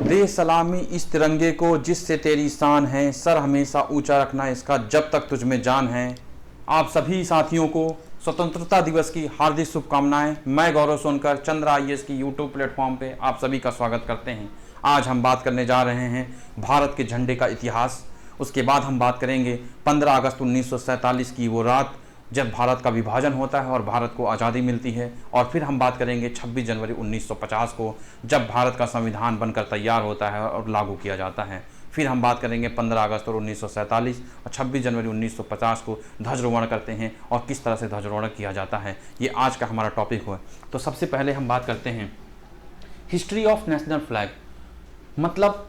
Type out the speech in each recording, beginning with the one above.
दे सलामी इस तिरंगे को जिससे तेरी शान है, सर हमेशा ऊंचा रखना इसका जब तक तुझ में जान है। आप सभी साथियों को स्वतंत्रता दिवस की हार्दिक शुभकामनाएं। मैं गौरव सोनकर चंद्र आईएएस की यूट्यूब प्लेटफॉर्म पे आप सभी का स्वागत करते हैं। आज हम बात करने जा रहे हैं भारत के झंडे का इतिहास। उसके बाद हम बात करेंगे 15 अगस्त 1947 की वो रात जब भारत का विभाजन होता है और भारत को आज़ादी मिलती है। और फिर हम बात करेंगे 26 जनवरी 1950 को जब भारत का संविधान बनकर तैयार होता है और लागू किया जाता है। फिर हम बात करेंगे 15 अगस्त और 1947 और 26 जनवरी 1950 को ध्वजारोहण करते हैं और किस तरह से ध्वजारोहण किया जाता है। ये आज का हमारा टॉपिक है। तो सबसे पहले हम बात करते हैं हिस्ट्री ऑफ नेशनल फ्लैग, मतलब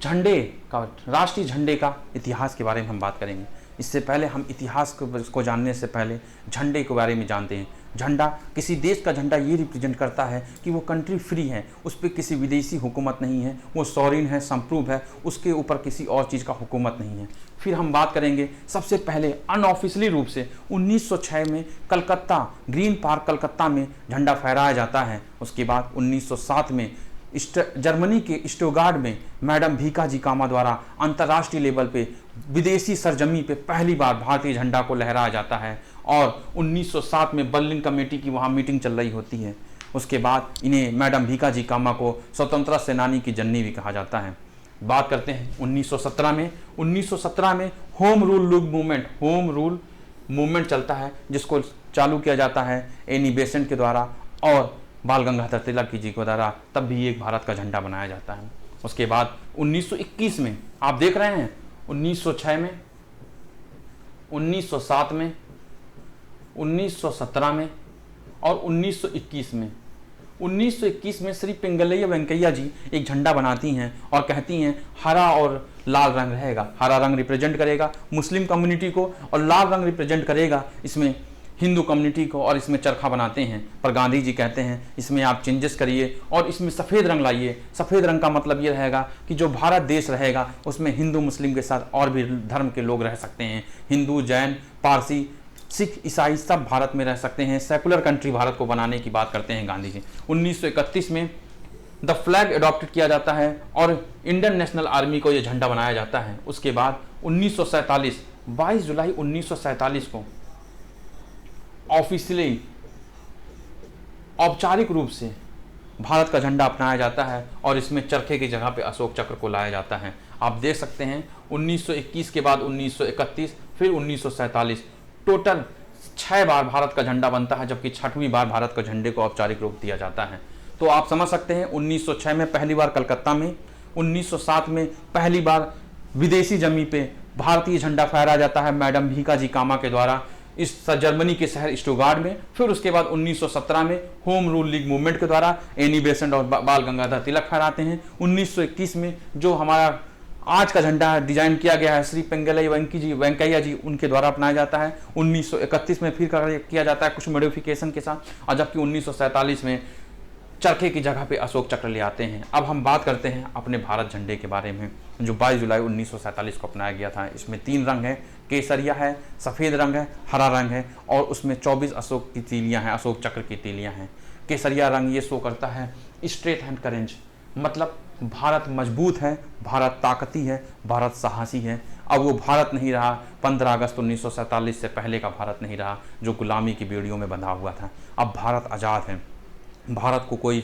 झंडे का, राष्ट्रीय झंडे का इतिहास के बारे में हम बात करेंगे। इससे पहले हम इतिहास को जानने से पहले झंडे के बारे में जानते हैं। झंडा, किसी देश का झंडा ये रिप्रेजेंट करता है कि वो कंट्री फ्री है, उस पर किसी विदेशी हुकूमत नहीं है, वो सॉवरेन है, संप्रूव है, उसके ऊपर किसी और चीज़ का हुकूमत नहीं है। फिर हम बात करेंगे सबसे पहले अनऑफिशियली रूप से 1906 में कलकत्ता, ग्रीन पार्क कलकत्ता में झंडा फहराया जाता है। उसके बाद 1907 में जर्मनी के स्टुटगार्ट में मैडम भीकाजी कामा द्वारा अंतर्राष्ट्रीय लेवल पे विदेशी सरजमी पे पहली बार भारतीय झंडा को लहराया जाता है और 1907 में बर्लिन कमेटी की वहाँ मीटिंग चल रही होती है। उसके बाद इन्हें मैडम भीकाजी कामा को स्वतंत्रता सेनानी की जननी भी कहा जाता है। बात करते हैं 1917 में होम रूल मूवमेंट चलता है, जिसको चालू किया जाता है एनी बेसेंट के द्वारा और बाल गंगाधर तिलक जी के द्वारा। तब भी एक भारत का झंडा बनाया जाता है। उसके बाद 1921 में आप देख रहे हैं 1906 में, 1907 में, 1917 में और 1921 में। 1921 में श्री पिंगलैया वेंकैया जी एक झंडा बनाती हैं और कहती हैं हरा और लाल रंग रहेगा। हरा रंग रिप्रेजेंट करेगा मुस्लिम कम्युनिटी को और लाल रंग रिप्रेजेंट करेगा इसमें हिंदू कम्युनिटी को, और इसमें चरखा बनाते हैं। पर गांधी जी कहते हैं इसमें आप चेंजेस करिए और इसमें सफ़ेद रंग लाइए। सफ़ेद रंग का मतलब ये रहेगा कि जो भारत देश रहेगा उसमें हिंदू मुस्लिम के साथ और भी धर्म के लोग रह सकते हैं। हिंदू, जैन, पारसी, सिख, ईसाई सब भारत में रह सकते हैं। सेकुलर कंट्री भारत को बनाने की बात करते हैं गांधी जी। 1931 में द फ्लैग अडॉप्टेड किया जाता है और इंडियन नेशनल आर्मी को यह झंडा बनाया जाता है। उसके बाद 1947 22 जुलाई 1947 को ऑफिशियली औपचारिक रूप से भारत का झंडा अपनाया जाता है और इसमें चरखे की जगह पे अशोक चक्र को लाया जाता है। आप देख सकते हैं 1921 के बाद 1931 फिर 1947, टोटल 6 बार भारत का झंडा बनता है, जबकि 6वीं बार भारत के झंडे को औपचारिक रूप दिया जाता है। तो आप समझ सकते हैं 1906 में पहली बार कलकत्ता में, 1907 में पहली बार विदेशी जमी पे भारतीय झंडा फहराया जाता है मैडम भीकाजी कामा के द्वारा इस जर्मनी के शहर स्टुटगार्ट में। फिर उसके बाद 1917 में होम रूल लीग मूवमेंट के द्वारा एनी बेसेंट और बाल गंगाधर तिलक फहराते हैं। 1921 में जो हमारा आज का झंडा डिजाइन किया गया है श्री पिंगलैया वेंकैया जी उनके द्वारा अपनाया जाता है। 1931 में फिर किया जाता है कुछ मॉडिफिकेशन के साथ, और जबकि 1947 में चरखे की जगह पे अशोक चक्र ले आते हैं। अब हम बात करते हैं अपने भारत झंडे के बारे में जो 22 जुलाई 1947 को अपनाया गया था। इसमें 3 रंग है, केसरिया है, सफ़ेद रंग है, हरा रंग है और उसमें 24 अशोक की तीलियां हैं, अशोक चक्र की तीलियां हैं। केसरिया रंग ये शो करता है स्ट्रेट हैंड करेंज, मतलब भारत मजबूत है, भारत ताकती है, भारत साहसी है। अब वो भारत नहीं रहा 15 अगस्त 1947 से पहले का भारत नहीं रहा जो गुलामी की बेड़ियों में बंधा हुआ था। अब भारत आज़ाद है, भारत को कोई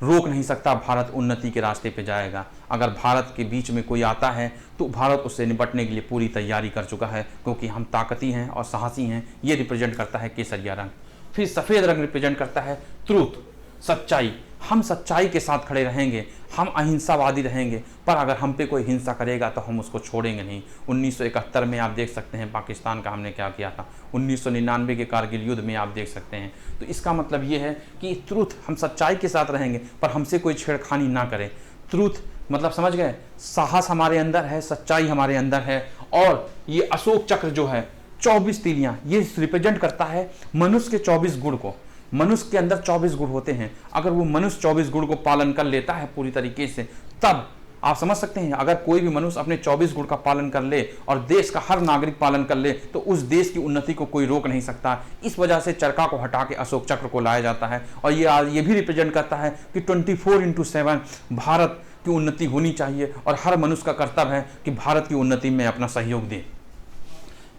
रोक नहीं सकता, भारत उन्नति के रास्ते पे जाएगा। अगर भारत के बीच में कोई आता है तो भारत उससे निपटने के लिए पूरी तैयारी कर चुका है, क्योंकि हम ताकती हैं और साहसी हैं। ये रिप्रेजेंट करता है केसरिया रंग। फिर सफ़ेद रंग रिप्रेजेंट करता है ट्रूथ, सच्चाई। हम सच्चाई के साथ खड़े रहेंगे, हम अहिंसावादी रहेंगे, पर अगर हम पे कोई हिंसा करेगा तो हम उसको छोड़ेंगे नहीं। 1971 में आप देख सकते हैं पाकिस्तान का हमने क्या किया था, 1999 के कारगिल युद्ध में आप देख सकते हैं। तो इसका मतलब ये है कि ट्रूथ, हम सच्चाई के साथ रहेंगे पर हमसे कोई छेड़खानी ना करे। ट्रूथ मतलब समझ गए, साहस हमारे अंदर है, सच्चाई हमारे अंदर है। और ये अशोक चक्र जो है 24 तीलियां, ये रिप्रेजेंट करता है मनुष्य के 24 गुण को। मनुष्य के अंदर 24 गुण होते हैं, अगर वो मनुष्य 24 गुण को पालन कर लेता है पूरी तरीके से, तब आप समझ सकते हैं अगर कोई भी मनुष्य अपने 24 गुण का पालन कर ले और देश का हर नागरिक पालन कर ले तो उस देश की उन्नति को कोई रोक नहीं सकता। इस वजह से चरखा को हटा के अशोक चक्र को लाया जाता है। और ये भी रिप्रेजेंट करता है कि 24/7 भारत की उन्नति होनी चाहिए और हर मनुष्य का कर्तव्य है कि भारत की उन्नति में अपना सहयोग दे।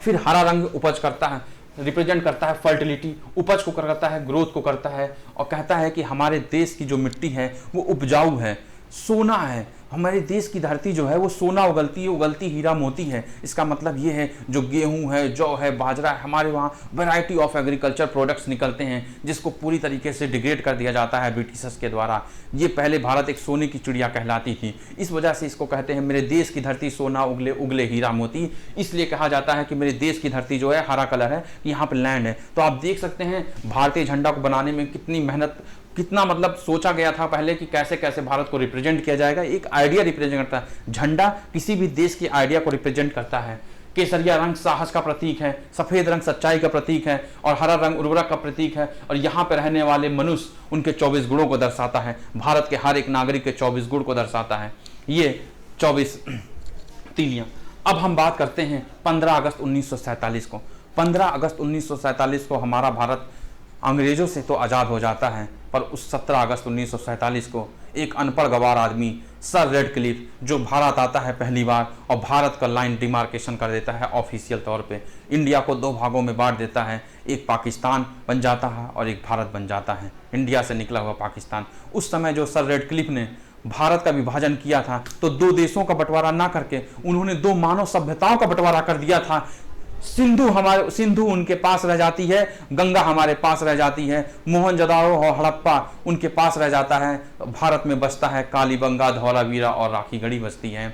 फिर हरा रंग उपज करता है, रिप्रेजेंट करता है फर्टिलिटी, उपज को करता है, ग्रोथ को करता है, और कहता है कि हमारे देश की जो मिट्टी है वो उपजाऊ है, सोना है। हमारे देश की धरती जो है वो सोना उगलती है, उगलती हीरा मोती है। इसका मतलब ये है जो गेहूं है, जौ है, बाजरा है, हमारे वहाँ वैरायटी ऑफ एग्रीकल्चर प्रोडक्ट्स निकलते हैं जिसको पूरी तरीके से डिग्रेड कर दिया जाता है ब्रिटिशर्स के द्वारा। ये पहले भारत एक सोने की चिड़िया कहलाती थी, इस वजह से इसको कहते हैं मेरे देश की धरती सोना उगले उगले हीरा मोती। इसलिए कहा जाता है कि मेरे देश की धरती जो है हरा कलर है, यहाँ पर लैंड है। तो आप देख सकते हैं भारतीय झंडा को बनाने में कितनी मेहनत, कितना मतलब सोचा गया था पहले कि कैसे कैसे भारत को रिप्रेजेंट किया जाएगा। एक आइडिया रिप्रेजेंट करता है, झंडा किसी भी देश की आइडिया को रिप्रेजेंट करता है। केसरिया रंग साहस का प्रतीक है, सफेद रंग सच्चाई का प्रतीक है, और हरा रंग उर्वरक का प्रतीक है। और यहाँ पे रहने वाले मनुष्य उनके 24 गुणों को दर्शाता है, भारत के हर एक नागरिक के 24 गुण को दर्शाता है, ये 24 तीलियां। अब हम बात करते हैं 15 अगस्त 1947 को। 15 अगस्त 1947 को हमारा भारत अंग्रेजों से तो आज़ाद हो जाता है, पर उस 17 अगस्त 1947 को एक अनपढ़ गवार आदमी सर रेडक्लिफ जो भारत आता है पहली बार और भारत का लाइन डिमार्केशन कर देता है ऑफिशियल तौर पे, इंडिया को 2 भागों में बांट देता है, एक पाकिस्तान बन जाता है और एक भारत बन जाता है, इंडिया से निकला हुआ पाकिस्तान। उस समय जो सर रेडक्लिफ ने भारत का विभाजन किया था तो 2 देशों का बंटवारा ना करके उन्होंने 2 मानव सभ्यताओं का बंटवारा कर दिया था। सिंधु उनके पास रह जाती है, गंगा हमारे पास रह जाती है, मोहनजोदाड़ो और हड़प्पा उनके पास रह जाता है, भारत में बसता है कालीबंगा, धौलावीरा और राखीगढ़ी बसती है।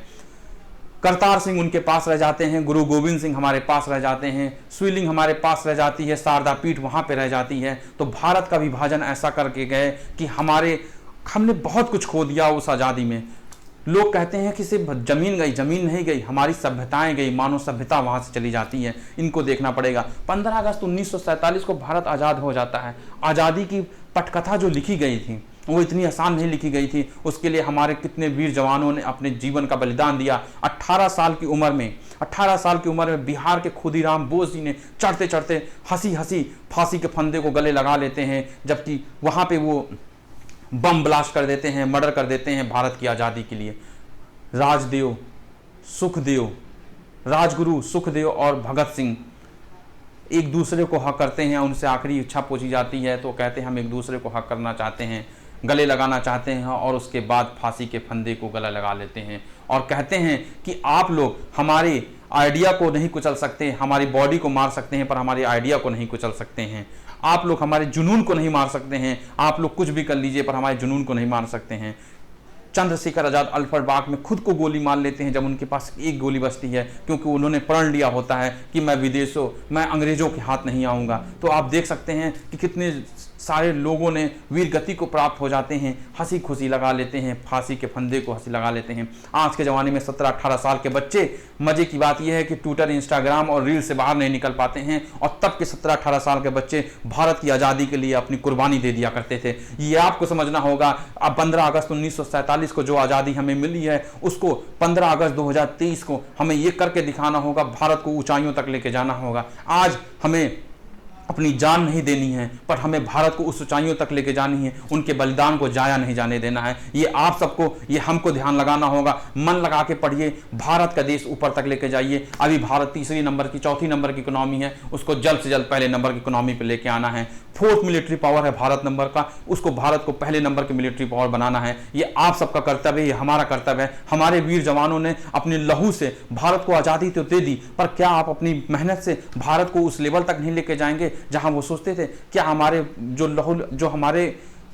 करतार सिंह उनके पास रह जाते हैं, गुरु गोविंद सिंह हमारे पास रह जाते हैं, स्विलिंग हमारे पास रह जाती है, शारदा पीठ वहां पे रह जाती है। तो भारत का विभाजन ऐसा करके गए कि हमने बहुत कुछ खो दिया उस आज़ादी में। लोग कहते हैं कि सिर्फ जमीन गई, जमीन नहीं गई, हमारी सभ्यताएं गई, मानव सभ्यता वहां से चली जाती है, इनको देखना पड़ेगा। 15 अगस्त 1947 को भारत आज़ाद हो जाता है। आज़ादी की पटकथा जो लिखी गई थी वो इतनी आसान नहीं लिखी गई थी, उसके लिए हमारे कितने वीर जवानों ने अपने जीवन का बलिदान दिया। 18 साल की उम्र में बिहार के खुदीराम बोस जी ने चढ़ते चढ़ते हंसी फांसी के फंदे को गले लगा लेते हैं, जबकि वहां पे वो बम ब्लास्ट कर देते हैं, मर्डर कर देते हैं भारत की आज़ादी के लिए। राजगुरु सुखदेव और भगत सिंह एक दूसरे को हक करते हैं, उनसे आखिरी इच्छा पूछी जाती है तो कहते हैं हम एक दूसरे को हक करना चाहते हैं, गले लगाना चाहते हैं, और उसके बाद फांसी के फंदे को गला लगा लेते हैं और कहते हैं कि आप लोग हमारे आइडिया को नहीं कुचल सकते, हमारी बॉडी को मार सकते हैं पर हमारे आइडिया को नहीं कुचल सकते हैं। आप लोग हमारे जुनून को नहीं मार सकते हैं, आप लोग कुछ भी कर लीजिए पर हमारे जुनून को नहीं मार सकते हैं। चंद्रशेखर आजाद अल्फ्रेड बाग में खुद को गोली मार लेते हैं जब उनके पास एक गोली बचती है, क्योंकि उन्होंने प्रण लिया होता है कि मैं अंग्रेजों के हाथ नहीं आऊँगा। तो आप देख सकते हैं कि कितने सारे लोगों ने वीर गति को प्राप्त हो जाते हैं, हंसी खुशी लगा लेते हैं, फांसी के फंदे को हंसी लगा लेते हैं। आज के ज़माने में 17-18 साल के बच्चे, मज़े की बात यह है कि ट्विटर, इंस्टाग्राम और रील से बाहर नहीं निकल पाते हैं, और तब के 17-18 साल के बच्चे भारत की आज़ादी के लिए अपनी कुर्बानी दे दिया करते थे। ये आपको समझना होगा। अब 15 अगस्त 1947 को जो आज़ादी हमें मिली है उसको 15 अगस्त 2023 को हमें ये करके दिखाना होगा, भारत को ऊंचाइयों तक लेके जाना होगा। आज हमें अपनी जान नहीं देनी है पर हमें भारत को उस ऊंचाइयों तक लेके जानी है, उनके बलिदान को जाया नहीं जाने देना है। ये आप सबको, ये हमको ध्यान लगाना होगा। मन लगा के पढ़िए, भारत का देश ऊपर तक लेके जाइए। अभी भारत 3 नंबर की 4 नंबर की इकोनॉमी है, उसको जल्द से जल्द पहले नंबर की इकोनॉमी पे लेके आना है। 4th मिलिट्री पावर है भारत नंबर का, उसको भारत को पहले नंबर की मिलिट्री पावर बनाना है। ये आप सबका कर्तव्य है, ये हमारा कर्तव्य है। हमारे वीर जवानों ने अपने लहू से भारत को आज़ादी तो दे दी, पर क्या आप अपनी मेहनत से भारत को उस लेवल तक नहीं लेके जाएंगे जहां वो सोचते थे? क्या हमारे जो हमारे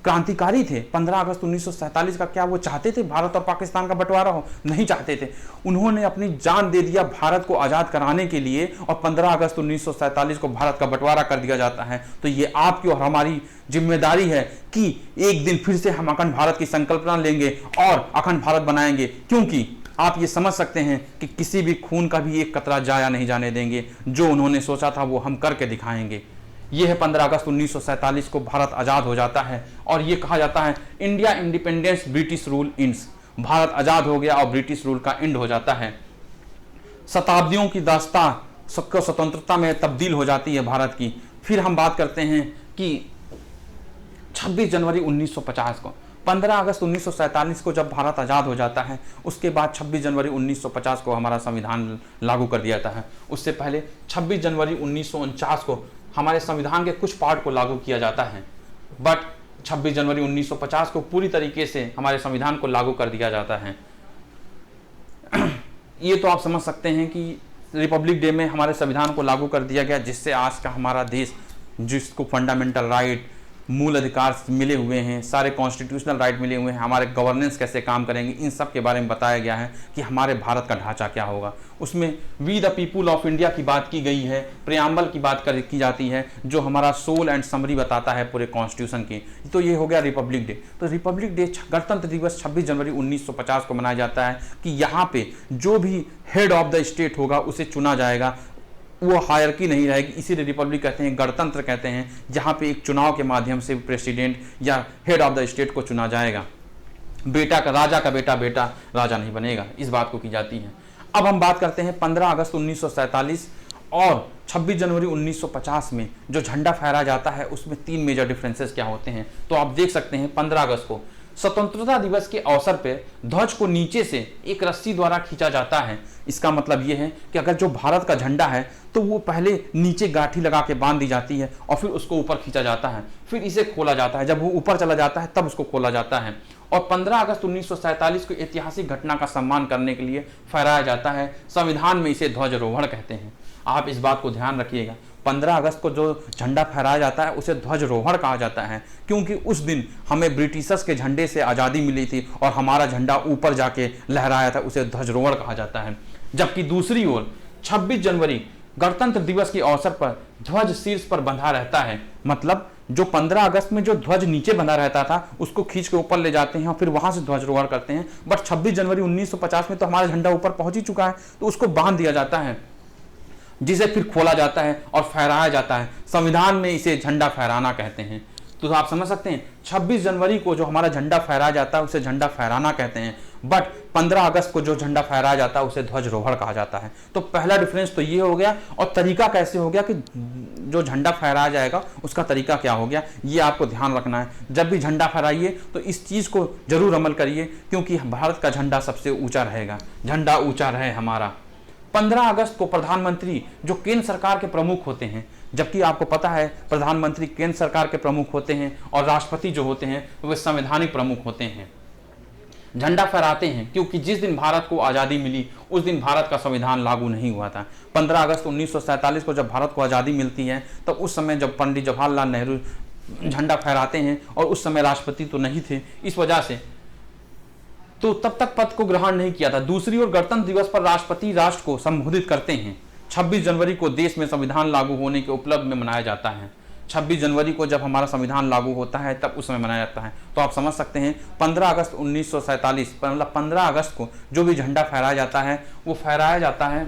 क्रांतिकारी थे 15 अगस्त 1947 का, क्या वो चाहते थे भारत और पाकिस्तान का बंटवारा हो? नहीं चाहते थे। उन्होंने अपनी जान दे दिया भारत को आज़ाद कराने के लिए, और 15 अगस्त 1947 को भारत का बंटवारा कर दिया जाता है। तो ये आपकी और हमारी जिम्मेदारी है कि एक दिन फिर से हम अखंड भारत की संकल्पना लेंगे और अखंड भारत बनाएंगे, क्योंकि आप ये समझ सकते हैं कि किसी भी खून का भी एक कतरा जाया नहीं जाने देंगे। जो उन्होंने सोचा था वो हम करके दिखाएंगे। यह है 15 अगस्त 1947 को भारत आज़ाद हो जाता है, और ये कहा जाता है India independence British rule ends. Bharat आज़ाद हो गया और ब्रिटिश रूल का एंड हो जाता है। शताब्दियों की दास्तां स्वतंत्रता में तब्दील हो जाती है भारत की। फिर हम बात करते हैं कि 26 जनवरी 1950 को 15 अगस्त 1947 को जब भारत आज़ाद हो जाता है, उसके बाद 26 जनवरी 1950 को हमारा संविधान लागू कर दिया जाता है। उससे पहले 26 जनवरी 1949 को हमारे संविधान के कुछ पार्ट को लागू किया जाता है, बट 26 जनवरी 1950 को पूरी तरीके से हमारे संविधान को लागू कर दिया जाता है। ये तो आप समझ सकते हैं कि रिपब्लिक डे में हमारे संविधान को लागू कर दिया गया, जिससे आज का हमारा देश, जिसको फंडामेंटल राइट, मूल अधिकार मिले हुए हैं, सारे कॉन्स्टिट्यूशनल राइट मिले हुए हैं, हमारे गवर्नेंस कैसे काम करेंगे, इन सब के बारे में बताया गया है कि हमारे भारत का ढांचा क्या होगा। उसमें we the people of India की बात की गई है, प्रियम्बल की बात की जाती है, जो हमारा सोल एंड समरी बताता है पूरे कॉन्स्टिट्यूशन की। तो ये हो गया रिपब्लिक डे। तो रिपब्लिक डे, गणतंत्र दिवस 26 जनवरी 1950 को मनाया जाता है कि यहाँ पे जो भी हेड ऑफ द स्टेट होगा उसे चुना जाएगा, वो हायरकी नहीं रहेगी। इसीलिए रिपब्लिक कहते हैं, गणतंत्र कहते हैं, जहाँ पे एक चुनाव के माध्यम से प्रेसिडेंट या हेड ऑफ द स्टेट को चुना जाएगा। राजा का बेटा राजा नहीं बनेगा, इस बात को की जाती है। अब हम बात करते हैं 15 अगस्त 1947 और 26 जनवरी 1950 में जो झंडा फहराया जाता है, उसमें 3 मेजर डिफरेंसेस क्या होते हैं। तो आप देख सकते हैं 15 अगस्त को स्वतंत्रता दिवस के अवसर पर ध्वज को नीचे से एक रस्सी द्वारा खींचा जाता है। इसका मतलब यह है कि अगर जो भारत का झंडा है तो वो पहले नीचे गांठी लगा के बांध दी जाती है और फिर उसको ऊपर खींचा जाता है, फिर इसे खोला जाता है। जब वो ऊपर चला जाता है तब उसको खोला जाता है। और 15 अगस्त 1947 को ऐतिहासिक घटना का सम्मान करने के लिए फहराया जाता है। संविधान में इसे ध्वजारोहण कहते हैं। आप इस बात को ध्यान रखिएगा, 15 अगस्त को जो झंडा फहराया जाता है उसे ध्वजारोहण कहा जाता है, क्योंकि उस दिन हमें ब्रिटिशर्स के झंडे से आज़ादी मिली थी और हमारा झंडा ऊपर जाके लहराया था, उसे ध्वजारोहण कहा जाता है। जबकि दूसरी ओर 26 जनवरी गणतंत्र दिवस के अवसर पर ध्वज शीर्ष पर बंधा रहता है। मतलब जो 15 अगस्त में जो ध्वज नीचे बंधा रहता था उसको खींच के ऊपर ले जाते हैं और फिर वहां से ध्वजारोहण करते हैं। बट 26 जनवरी 1950 में तो हमारा झंडा ऊपर पहुंच ही चुका है, तो उसको बांध दिया जाता है, जिसे फिर खोला जाता है और फहराया जाता है। संविधान में इसे झंडा फहराना कहते हैं। तो आप समझ सकते हैं 26 जनवरी को जो हमारा झंडा फहराया जाता है उसे झंडा फहराना कहते हैं, बट 15 अगस्त को जो झंडा फहराया जाता है उसे ध्वजारोहण कहा जाता है। तो पहला डिफरेंस तो ये हो गया। और तरीका कैसे हो गया कि जो झंडा फहराया जाएगा उसका तरीका क्या हो गया, ये आपको ध्यान रखना है। जब भी झंडा फहराइए तो इस चीज़ को जरूर अमल करिए, क्योंकि भारत का झंडा सबसे ऊंचा रहेगा, झंडा ऊंचा रहे हमारा। 15 अगस्त को प्रधानमंत्री जो केंद्र सरकार के प्रमुख होते हैं, जबकि आपको पता है प्रधानमंत्री केंद्र सरकार के प्रमुख होते हैं और राष्ट्रपति जो होते हैं वे संवैधानिक प्रमुख होते हैं, झंडा फहराते हैं, क्योंकि जिस दिन भारत को आज़ादी मिली उस दिन भारत का संविधान लागू नहीं हुआ था। 15 अगस्त 1947 को जब भारत को आज़ादी मिलती है तब उस समय जब पंडित जवाहरलाल नेहरू झंडा फहराते हैं, और उस समय राष्ट्रपति तो नहीं थे, इस वजह से तो तब तक पद को ग्रहण नहीं किया था। दूसरी ओर गणतंत्र दिवस पर राष्ट्रपति राष्ट्र को संबोधित करते हैं। 26 जनवरी को देश में संविधान लागू होने के उपलक्ष्य में मनाया जाता है। 26 जनवरी को जब हमारा संविधान लागू होता है तब उस समय मनाया जाता है। तो आप समझ सकते हैं 15 अगस्त 1947 मतलब 15 अगस्त को जो भी झंडा फहराया जाता है वो फहराया जाता है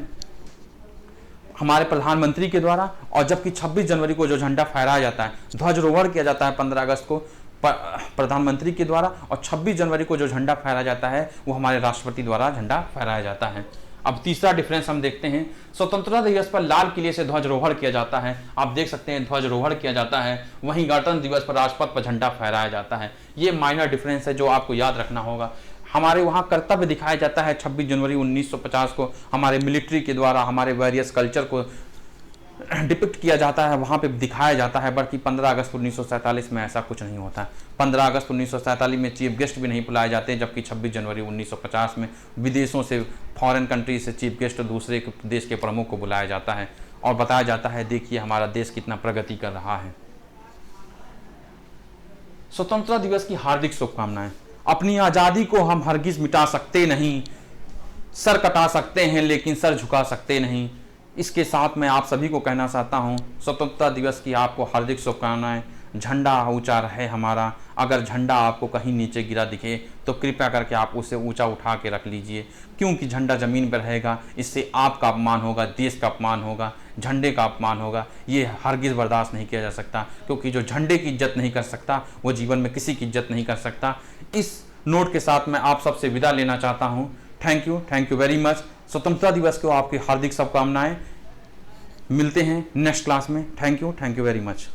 हमारे प्रधानमंत्री के द्वारा, और जबकि 26 जनवरी को जो झंडा फहराया जाता है, ध्वजारोहण किया जाता है 15 अगस्त को प्रधानमंत्री के द्वारा, और 26 जनवरी को जो झंडा फहराया जाता है वो हमारे राष्ट्रपति द्वारा झंडा फहराया जाता है। अब तीसरा डिफरेंस हम देखते हैं, स्वतंत्रता दिवस पर लाल किले से ध्वजारोहण किया जाता है। आप देख सकते हैं ध्वजारोहण किया जाता है, वहीं गणतंत्र दिवस पर राजपथ पर झंडा फहराया जाता है। ये माइनर डिफरेंस है जो आपको याद रखना होगा। हमारे वहाँ कर्तव्य दिखाया जाता है 26 जनवरी 1950 को हमारे मिलिट्री के द्वारा हमारे वेरियस कल्चर को डिपिक्ट किया जाता है, वहाँ पे दिखाया जाता है, बल्कि 15 अगस्त 1947 में ऐसा कुछ नहीं होता है। 15 अगस्त 1947 में चीफ गेस्ट भी नहीं बुलाए जाते, जबकि 26 जनवरी 1950 में विदेशों से, फॉरेन कंट्री से चीफ गेस्ट दूसरे देश के प्रमुख को बुलाया जाता है और बताया जाता है देखिए हमारा देश कितना प्रगति कर रहा है। स्वतंत्रता दिवस की हार्दिक शुभकामनाएं। अपनी आज़ादी को हम हरगिज मिटा सकते नहीं, सर कटा सकते हैं लेकिन सर झुका सकते नहीं। इसके साथ मैं आप सभी को कहना चाहता हूं, स्वतंत्रता दिवस की आपको हार्दिक शुभकामनाएं। झंडा ऊंचा रहे हमारा। अगर झंडा आपको कहीं नीचे गिरा दिखे तो कृपया करके आप उसे ऊंचा उठा के रख लीजिए, क्योंकि झंडा ज़मीन पर रहेगा, इससे आपका अपमान होगा, देश का अपमान होगा, झंडे का अपमान होगा। ये हरगिज़ बर्दाश्त नहीं किया जा सकता, क्योंकि जो झंडे की इज्जत नहीं कर सकता वो जीवन में किसी की इज्जत नहीं कर सकता। इस नोट के साथ मैं आप सबसे विदा लेना चाहता हूँ। Thank you very much. स्वतंत्रता दिवस को आपकी हार्दिक शुभकामनाएं। मिलते हैं नेक्स्ट क्लास में। Thank you very much.